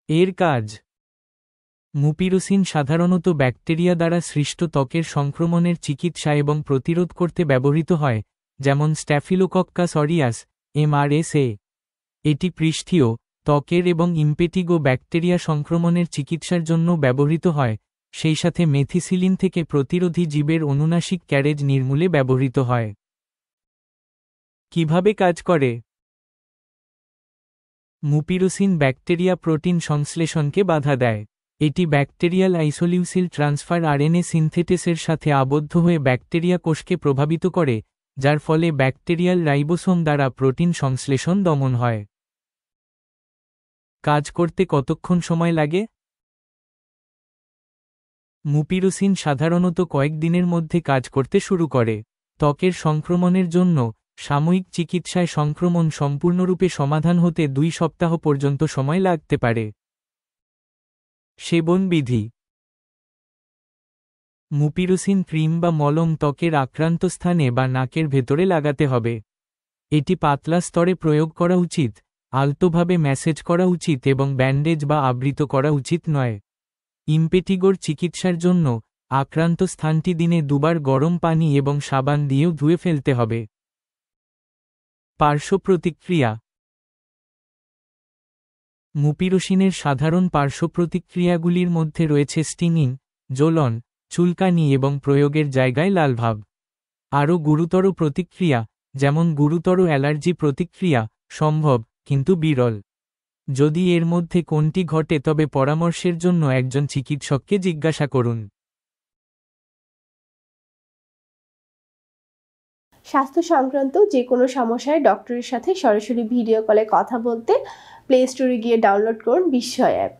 এর কাজ: মুপিরোসিন সাধারণত ব্যাকটেরিয়া দ্বারা সৃষ্ট ত্বকের সংক্রমণের চিকিৎসা এবং প্রতিরোধ করতে ব্যবহৃত হয়, যেমন স্ট্যাফিলোকক্কাস অরিয়াস, MRSA। এটি পৃষ্ঠীয়, ত্বকের এবং ইম্পেটিগো ব্যাকটেরিয়া সংক্রমণের চিকিৎসার জন্য ব্যবহৃত হয়, সেই সাথে মেথিসিলিন থেকে প্রতিরোধী জীবের অনুনাসিক ক্যারেজ নির্মূলে ব্যবহৃত হয়। কিভাবে কাজ করে? মুপিরোসিন ব্যাকটেরিয়া প্রোটিন সংশ্লেষণকে বাধা দেয়। এটি ব্যাকটেরিয়াল আইসোলিউসিল ট্রান্সফার RNA সিনথেটেসের সাথে আবদ্ধ হয়ে ব্যাকটেরিয়া কোষকে প্রভাবিত করে, যার ফলে ব্যাকটেরিয়াল রাইবোসোম দ্বারা প্রোটিন সংশ্লেষণ দমন হয়। কাজ করতে কতক্ষণ সময় লাগে? মুপিরোসিন সাধারণত কয়েকদিনের মধ্যে কাজ করতে শুরু করে। ত্বকের সংক্রমণের জন্য সাময়িক চিকিৎসায় সংক্রমণ সম্পূর্ণরূপে সমাধান হতে 2 সপ্তাহ পর্যন্ত সময় লাগতে পারে। সেবন বিধি: মুপিরোসিন ক্রিম বা মলম ত্বকের আক্রান্ত স্থানে বা নাকের ভেতরে লাগাতে হবে। এটি পাতলা স্তরে প্রয়োগ করা উচিত, আলতোভাবে ম্যাসেজ করা উচিত এবং ব্যান্ডেজ বা আবৃত করা উচিত নয়। ইম্পেটিগোর চিকিৎসার জন্য আক্রান্ত স্থানটি দিনে 2 বার গরম পানি এবং সাবান দিয়েও ধুয়ে ফেলতে হবে। পার্শ্ব প্রতিক্রিয়া: মুপিরোসিনের সাধারণ পার্শ্ব প্রতিক্রিয়াগুলির মধ্যে রয়েছে স্টিংিং, জ্বলন, চুলকানি এবং প্রয়োগের জায়গায় লালভাব। আরও গুরুতর প্রতিক্রিয়া, যেমন গুরুতর অ্যালার্জি প্রতিক্রিয়া, সম্ভব, কিন্তু বিরল। যদি এর মধ্যে কোনটি ঘটে তবে পরামর্শের জন্য একজন চিকিৎসককে জিজ্ঞাসা করুন। স্বাস্থ্য সংক্রান্ত যে কোনো সমস্যায় ডক্টরের সাথে সরাসরি ভিডিও কলে কথা বলতে প্লে স্টোরে গিয়ে ডাউনলোড করুন বিস্ময় অ্যাপ।